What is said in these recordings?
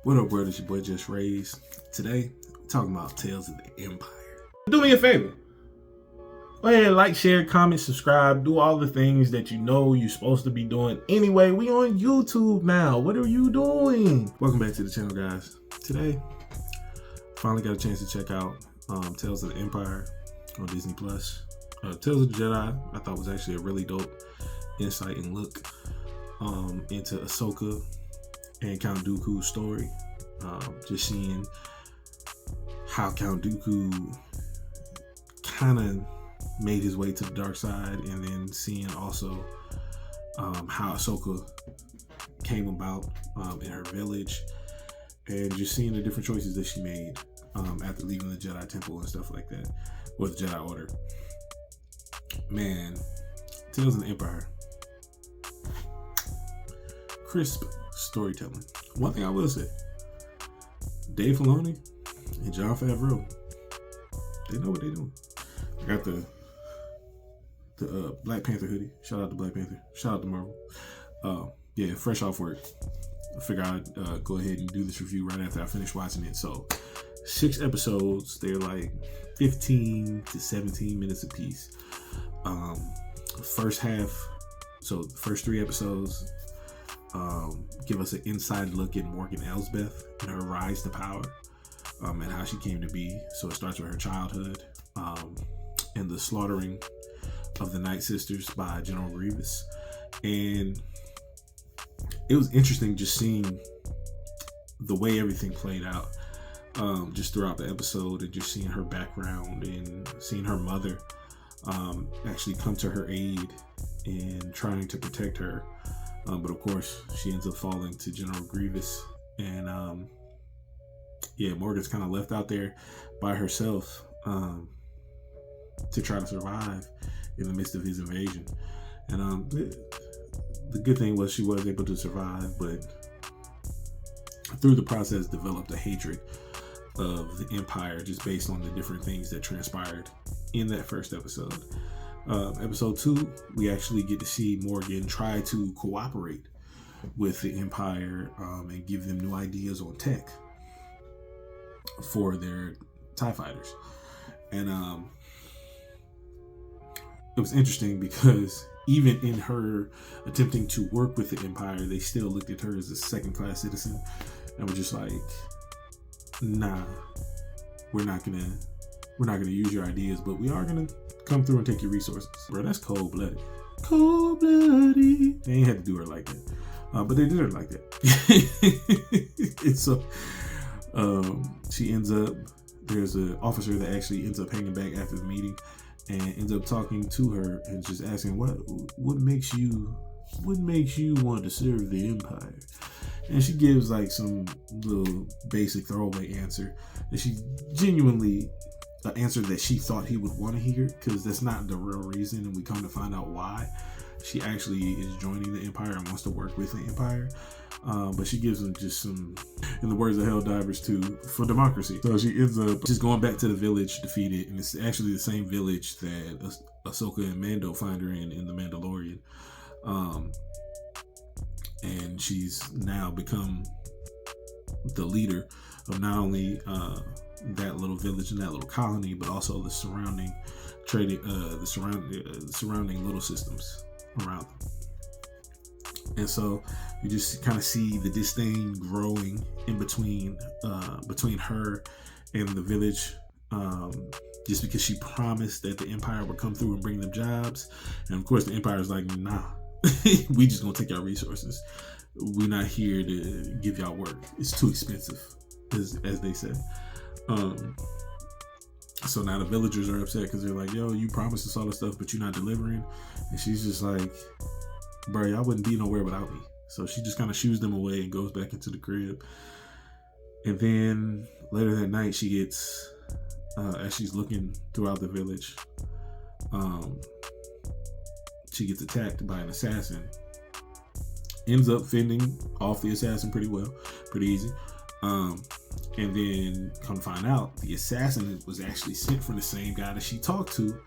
What up, world? It's your boy JusRzd. Today, we're talking about Tales of the Empire. Do me a favor. Go ahead, like, share, comment, subscribe, do all the things that you know you're supposed to be doing. Anyway, we on YouTube now. What are you doing? Welcome back to the channel, guys. Today, finally got a chance to check out Tales of the Empire on Disney+. Tales of the Jedi, I thought was actually a really dope insight and look into Ahsoka and Count Dooku's story. Just seeing how Count Dooku kind of made his way to the dark side, and then seeing also how Ahsoka came about in her village, and just seeing the different choices that she made after leaving the Jedi Temple and stuff like that, or the Jedi Order. Man, Tales of the Empire. Crisp storytelling. One thing I will say, Dave Filoni and Jon Favreau, they know what they're doing. I got the Black Panther hoodie. Shout out to Black Panther. Shout out to Marvel. Yeah, fresh off work. I figured I'd go ahead and do this review right after I finish watching it. So 6 episodes. They're like 15 to 17 minutes apiece. First half, so the first 3 episodes give us an inside look at Morgan Elsbeth and her rise to power, and how she came to be. So it starts with her childhood and the slaughtering of the Night Sisters by General Grievous. And it was interesting just seeing the way everything played out just throughout the episode, and just seeing her background and seeing her mother actually come to her aid in trying to protect her. But of course, she ends up falling to General Grievous, and Morgan's kind of left out there by herself to try to survive in the midst of his invasion. And the good thing was she was able to survive, but through the process developed a hatred of the Empire just based on the different things that transpired in that first episode. Episode 2, we actually get to see Morgan try to cooperate with the Empire and give them new ideas on tech for their TIE fighters. And it was interesting because even in her attempting to work with the Empire, they still looked at her as a second-class citizen and were just like, nah, we're not gonna use your ideas, but we are gonna come through and take your resources. Bro, that's cold-blooded. Cold-blooded. They ain't had to do her like that. But they did her like that. And so she ends up, there's an officer that actually ends up hanging back after the meeting and ends up talking to her and just asking, what makes you want to serve the Empire? And she gives like some little basic throwaway answer that she genuinely an answer that she thought he would want to hear, because that's not the real reason, and we come to find out why she actually is joining the Empire and wants to work with the Empire. But she gives him just some, in the words of Helldivers 2, for democracy. So she ends up just going back to the village defeated, and it's actually the same village that Ahsoka and Mando find her in The Mandalorian. And she's now become the leader of not only that little village and that little colony, but also the surrounding trading, the surrounding little systems around them. And so you just kind of see the disdain growing in between her and the village, just because she promised that the Empire would come through and bring them jobs, and of course the Empire is like, nah, we just gonna take our resources. We're not here to give y'all work. It's too expensive, as they said. So now the villagers are upset because they're like, yo, you promised us all this stuff, but you're not delivering. And she's just like, bro, y'all wouldn't be nowhere without me. So she just kind of shoos them away and goes back into the crib. And then later that night, she gets, as she's looking throughout the village, she gets attacked by an assassin. Ends up fending off the assassin pretty well, pretty easy. And then come to find out, the assassin was actually sent from the same guy that she talked to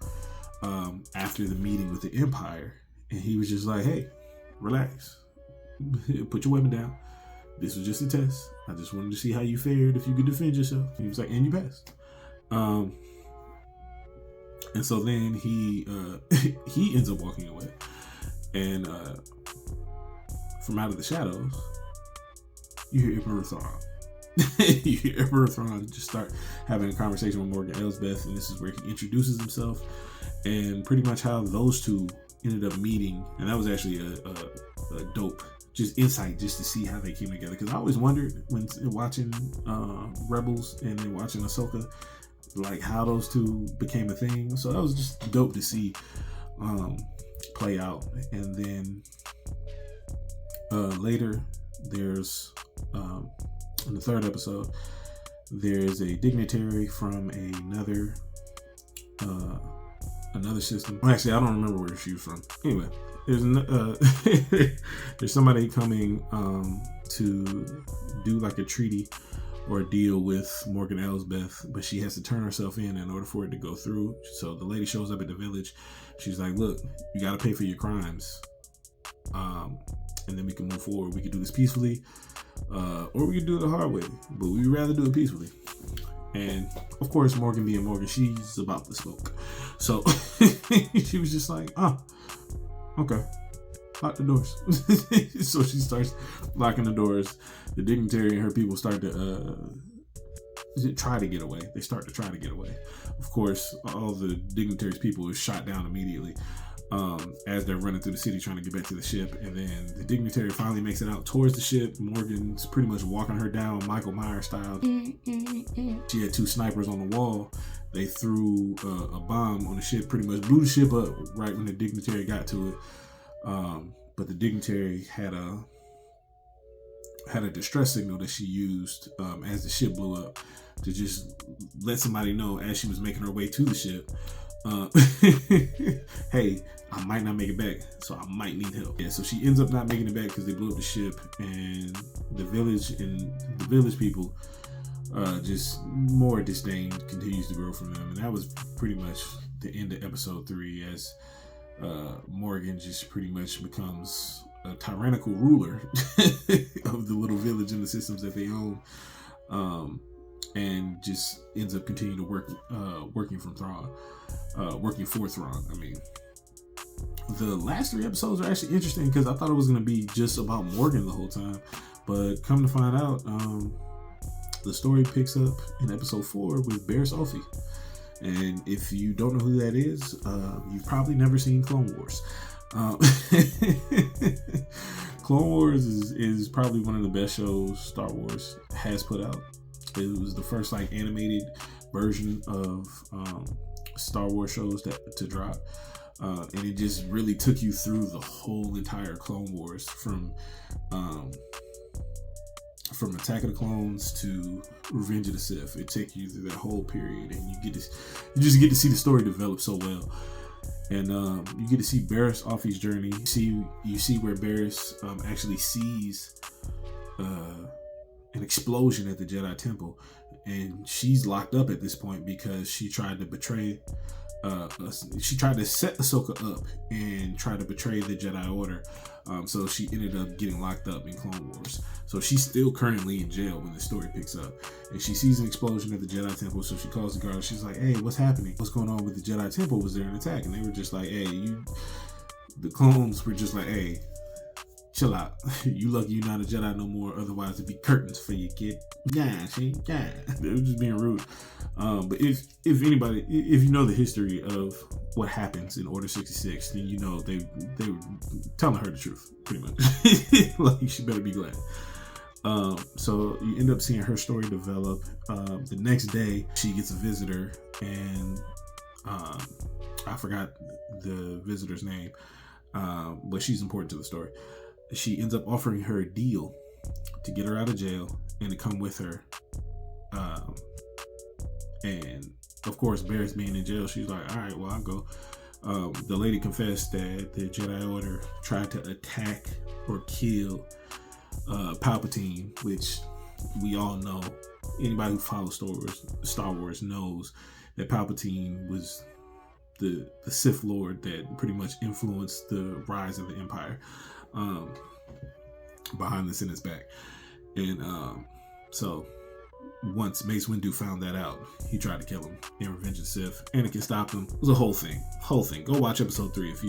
after the meeting with the Empire. And he was just like, hey, relax. Put your weapon down. this was just a test. I just wanted to see how you fared, if you could defend yourself. And he was like, and you passed. And so then he he ends up walking away, and from out of the shadows, you hear Emperor Thrawn. You hear Emperor Thrawn just start having a conversation with Morgan Elsbeth, and this is where he introduces himself, and pretty much how those two ended up meeting. And that was actually a dope just insight, just to see how they came together, because I always wondered when watching Rebels and then watching Ahsoka, like how those two became a thing. So that was just dope to see play out. And then later there's in the third episode, there's a dignitary from another system. Actually, I don't remember where she was from. Anyway, there's somebody coming to do like a treaty or a deal with Morgan Elsbeth, but she has to turn herself in order for it to go through. So the lady shows up at the village. She's like, look, you got to pay for your crimes, and then we can move forward. We can do this peacefully, or we can do it the hard way, but we'd rather do it peacefully. And of course, Morgan being Morgan, she's about to smoke. So she was just like, okay, lock the doors. So she starts locking the doors. The dignitary and her people start to try to get away. They start to try to get away. Of course, all the dignitary's people is shot down immediately as they're running through the city trying to get back to the ship. And then the dignitary finally makes it out towards the ship. Morgan's pretty much walking her down Michael Myers style. She had two snipers on the wall. They threw a bomb on the ship, pretty much blew the ship up right when the dignitary got to it. But the dignitary had a distress signal that she used as the ship blew up to just let somebody know as she was making her way to the ship, hey, I might not make it back, so I might need help. Yeah, so she ends up not making it back because they blew up the ship, and the village people, just more disdain continues to grow from them. And that was pretty much the end of episode 3, as Morgan just pretty much becomes a tyrannical ruler of the little village and the systems that they own, and just ends up continuing to working for Thrawn. I mean, the last 3 episodes are actually interesting because I thought it was going to be just about Morgan the whole time, but come to find out, the story picks up in episode 4 with Barriss Offee. And if you don't know who that is, you've probably never seen Clone Wars. Clone Wars is probably one of the best shows Star Wars has put out. It was the first like animated version of Star Wars shows to drop, and it just really took you through the whole entire Clone Wars from Attack of the Clones to Revenge of the Sith. It takes you through that whole period, and you just get to see the story develop so well. And you get to see Barriss Offee's journey. You see where Barriss actually sees an explosion at the Jedi Temple, and she's locked up at this point because she tried to betray. She tried to set Ahsoka up and try to betray the Jedi Order. So she ended up getting locked up in Clone Wars. So she's still currently in jail when the story picks up. And she sees an explosion at the Jedi Temple, so she calls the guard. She's like, hey, what's happening? What's going on with the Jedi Temple? Was there an attack? And they were just like, hey, the clones were just like, hey, chill out. You lucky you're not a Jedi no more, otherwise it'd be curtains for you, kid. Yeah. They were just being rude. But if anybody, if you know the history of what happens in Order 66, then you know they were telling her the truth, pretty much. Like, she better be glad. So you end up seeing her story develop. The next day, she gets a visitor, and I forgot the visitor's name, but she's important to the story. She ends up offering her a deal to get her out of jail and to come with her. And of course, Barriss being in jail, she's like, all right, well, I'll go. The lady confessed that the Jedi Order tried to attack or kill Palpatine, which we all know. Anybody who follows Star Wars knows that Palpatine was the Sith Lord that pretty much influenced the rise of the Empire, behind the scenes back. And so once Mace Windu found that out, he tried to kill him in Revenge of the Sith. Anakin stopped him. It was a whole thing. Go watch episode 3 if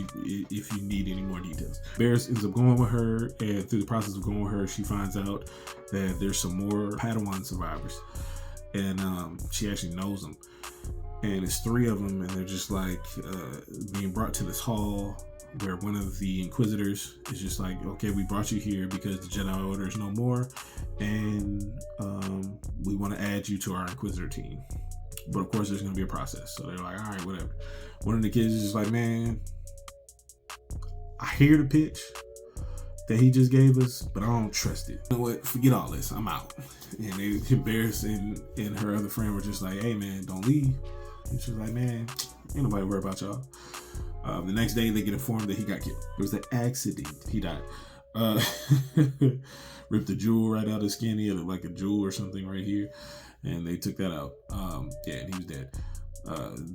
you need any more details. Barriss ends up going with her, and through the process of going with her, she finds out that there's some more Padawan survivors, and she actually knows them. And it's 3 of them, and they're just like being brought to this hall where one of the Inquisitors is just like, okay, we brought you here because the Jedi Order is no more, and we want to add you to our Inquisitor team. But of course, there's going to be a process. So they're like, all right, whatever. One of the kids is just like, man, I hear the pitch that he just gave us, but I don't trust it. You know what? Forget all this. I'm out. And Barriss and her other friend were just like, hey, man, don't leave. And she's like, man, ain't nobody worry about y'all. The next day, they get informed that he got killed. It was an accident. He died. Ripped the jewel right out of his skin. He had like a jewel or something right here, and they took that out. Yeah, and he was dead.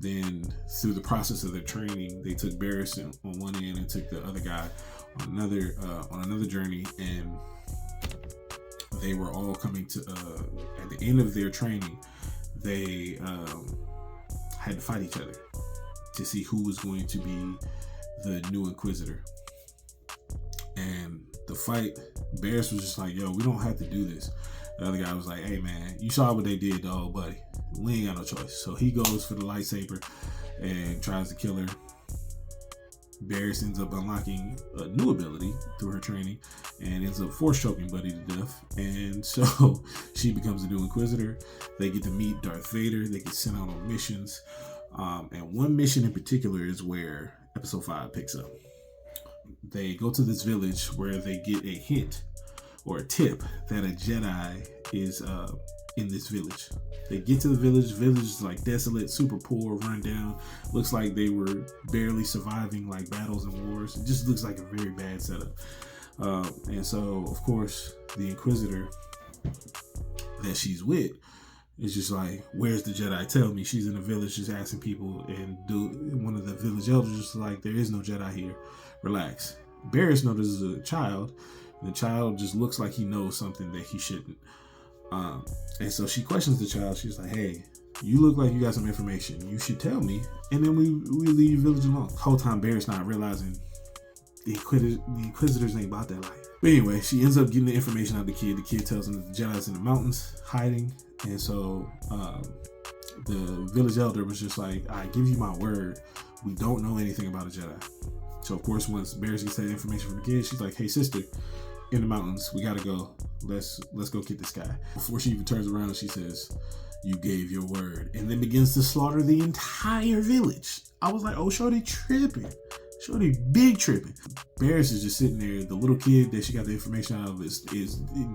Then through the process of their training, they took Barriss on one end and took the other guy on another journey, and they were all coming to at the end of their training, they had to fight each other to see who was going to be the new Inquisitor. And the fight, Barriss was just like, yo, we don't have to do this. The other guy was like, hey man, you saw what they did to old buddy. We ain't got no choice. So he goes for the lightsaber and tries to kill her. Barriss ends up unlocking a new ability through her training and ends up force choking Buddy to death. And so she becomes the new Inquisitor. They get to meet Darth Vader. They get sent out on missions. And one mission in particular is where episode 5 picks up. They go to this village where they get a hint or a tip that a Jedi is in this village. They get to the village. Village is like desolate, super poor, run down. Looks like they were barely surviving like battles and wars. It just looks like a very bad setup. And so, of course, the Inquisitor that she's with is just like, where's the Jedi? Tell me. She's in the village just asking people, and one of the village elders just like, there is no Jedi here. Relax. Barriss notices a child, and the child just looks like he knows something that he shouldn't. And so she questions the child. She's like, hey, you look like you got some information. You should tell me, and then we leave your village alone. The whole time Barriss not realizing the Inquisitors ain't about that life. But anyway, she ends up getting the information out of the kid. The kid tells him that the Jedi's in the mountains hiding. And so the village elder was just like, I give you my word, we don't know anything about a Jedi. So of course, once Barriss gets that information from the kid, she's like, hey sister, in the mountains, we gotta go. Let's go get this guy. Before she even turns around, she says, you gave your word, and then begins to slaughter the entire village. I was like, oh, shorty tripping. Shorty big tripping. Barriss is just sitting there. The little kid that she got the information out of is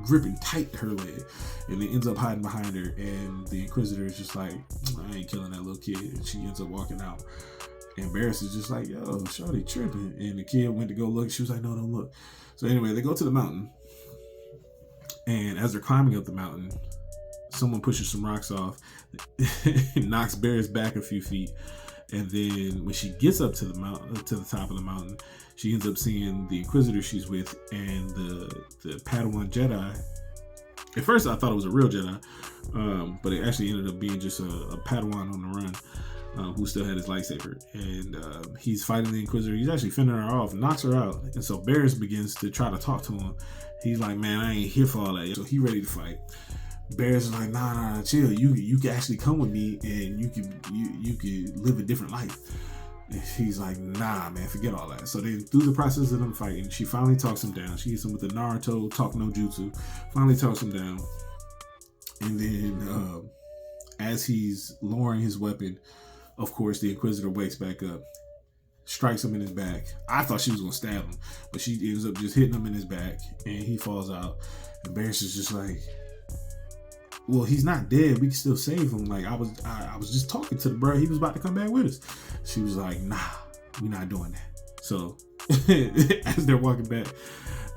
gripping tight to her leg, and then ends up hiding behind her. And the Inquisitor is just like, I ain't killing that little kid. And she ends up walking out. And Barriss is just like, yo, shorty tripping. And the kid went to go look. She was like, no, don't look. So anyway, they go to the mountain. And as they're climbing up the mountain, someone pushes some rocks off, knocks Barriss back a few feet. And then when she gets up to the mountain, to the top of the mountain, she ends up seeing the Inquisitor she's with and the Padawan Jedi. At first, I thought it was a real Jedi, but it actually ended up being just a Padawan on the run who still had his lightsaber. And he's fighting the Inquisitor. He's actually fending her off, knocks her out. And so Barriss begins to try to talk to him. He's like, man, I ain't here for all that. So he ready to fight. Barriss is like, nah, chill. You can actually come with me, and you can live a different life. And she's like, nah, man, forget all that. So then, through the process of them fighting, she finally talks him down. She hits him with the Naruto talk no jutsu. Finally talks him down, and then as he's lowering his weapon, of course, the Inquisitor wakes back up, strikes him in his back. I thought she was gonna stab him, but she ends up just hitting him in his back, and he falls out. And Barriss is just like, well, he's not dead. We can still save him. Like, I was just talking to the bro. He was about to come back with us. She was like, nah, we're not doing that. So as they're walking back,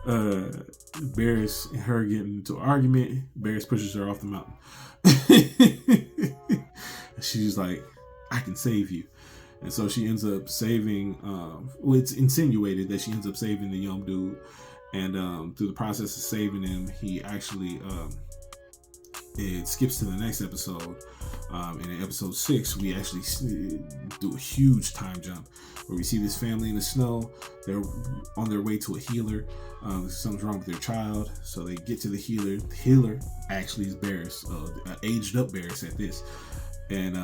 Barriss and her get into an argument. Barriss pushes her off the mountain. She's like, I can save you. And so she ends up saving, well, it's insinuated that she ends up saving the young dude. And through the process of saving him, he actually it skips to the next episode. And in episode 6, we actually do a huge time jump where we see this family in the snow. They're on their way to a healer. Something's wrong with their child, so they get to the healer. The healer actually is Barris, aged up Barris at this, and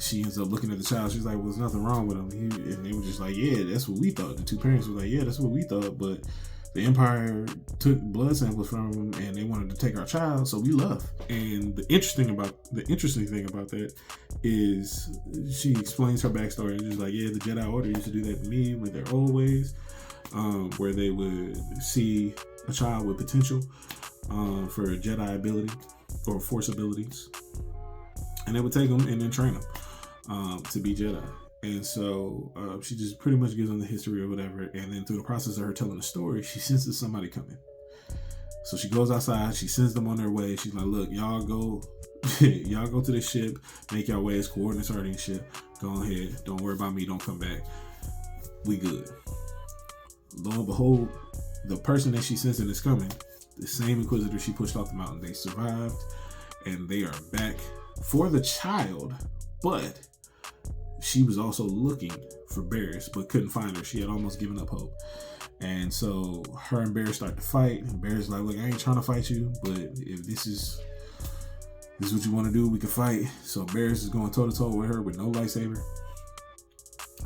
she ends up looking at the child. She's like, well, there's nothing wrong with him. And they were just like, yeah, that's what we thought. The two parents were like, yeah, that's what we thought, but the Empire took blood samples from him and they wanted to take our child, so we left. And the interesting thing about that is she explains her backstory and just like, yeah, the Jedi Order used to do that to me with their old ways, where they would see a child with potential for a Jedi ability or Force abilities, and they would take them and then train them to be Jedi. And so she just pretty much gives them the history or whatever. And then through the process of her telling the story, she senses somebody coming. So she goes outside, she sends them on their way. She's like, look, y'all go to the ship, make your way, as coordinates already and shit. Go ahead. Don't worry about me. Don't come back. We good. Lo and behold, the person that she sensing is coming, the same Inquisitor she pushed off the mountain. They survived and they are back for the child, but she was also looking for Barris, but couldn't find her. She had almost given up hope. And so her and Barris start to fight. And Barris like, look, I ain't trying to fight you, but if this is what you want to do, we can fight. So Barris is going toe to toe with her with no lightsaber.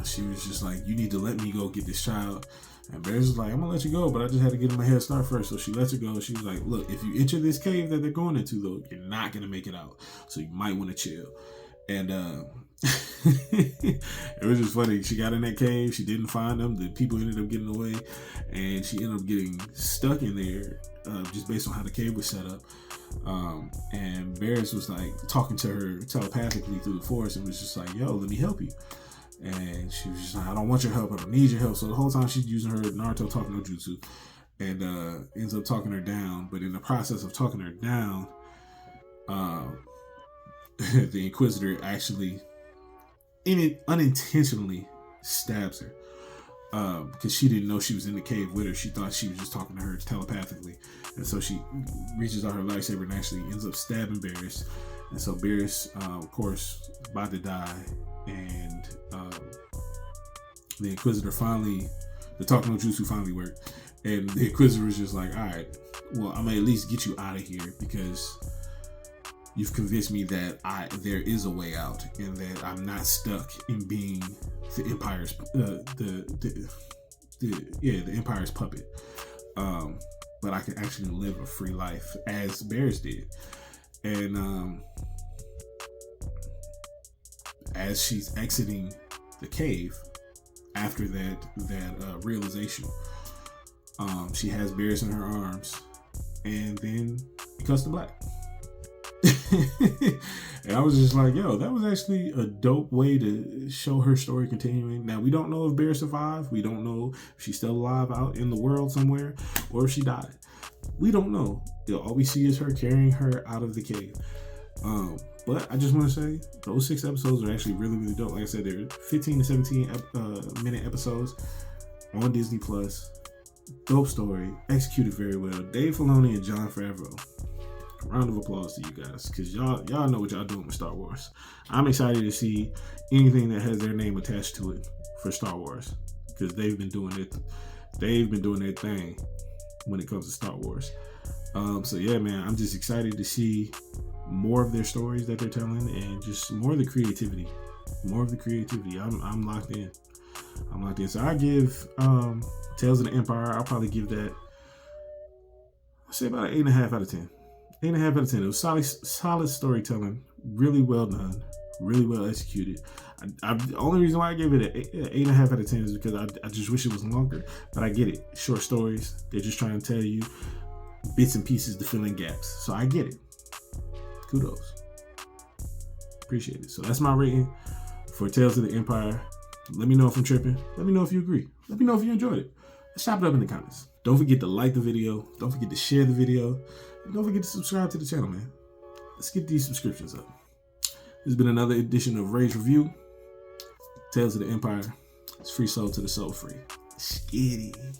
She was just like, you need to let me go get this child. And Barris was like, I'm gonna let you go, but I just had to get him a head start first. So she lets her go. She was like, look, if you enter this cave that they're going into, though, you're not gonna make it out. So you might want to chill. And it was just funny. She got in that cave. She didn't find them. The people ended up getting away, and she ended up getting stuck in there just based on how the cave was set up. And Barris was like talking to her telepathically through the force, and was just like, "Yo, let me help you." And she was just like, "I don't want your help. I don't need your help." So the whole time she's using her Naruto talking no jutsu, and ends up talking her down. But in the process of talking her down, the Inquisitor actually unintentionally stabs her because she didn't know she was in the cave with her. She thought she was just talking to her telepathically, and so she reaches out her lightsaber and actually ends up stabbing Barris. And so Barris, of course, about to die, and the Inquisitor the talking no jutsu finally worked, and the Inquisitor was just like, all right, well, I'm gonna at least get you out of here because you've convinced me that there is a way out and that I'm not stuck in being the Empire's the Empire's puppet. But I can actually live a free life as Barris did. And as she's exiting the cave after that realization, she has Barris in her arms, and then it cuts to black. And I was just like, yo, that was actually a dope way to show her story continuing. Now, we don't know if Barris survived. We don't know if she's still alive out in the world somewhere or if she died. We don't know. All we see is her carrying her out of the cave. But I just want to say those 6 episodes are actually really, really dope. Like I said, they're 15 to 17 minute episodes on Disney Plus. Dope story, executed very well. Dave Filoni and Jon Favreau. Round of applause to you guys, because y'all know what y'all doing with Star Wars. I'm excited to see anything that has their name attached to it for Star Wars, because they've been doing it. They've been doing their thing when it comes to Star Wars. So yeah, man, I'm just excited to see more of their stories that they're telling, and just more of the creativity. I'm locked in. So I give Tales of the Empire, I'll probably give that, I'll say about an 8.5 out of 10. 8.5 out of 10. It was solid storytelling, really well done, really well executed. The only reason why I gave it an 8.5 out of 10 is because I just wish it was longer, but I get it. Short stories, they're just trying to tell you bits and pieces to fill in gaps. So I get it. Kudos. Appreciate it. So that's my rating for Tales of the Empire. Let me know if I'm tripping. Let me know if you agree. Let me know if you enjoyed it. Let's chop it up in the comments. Don't forget to like the video. Don't forget to share the video. And don't forget to subscribe to the channel, man. Let's get these subscriptions up. This has been another edition of Rage Review. Tales of the Empire. It's free soul to the soul free. Skitty.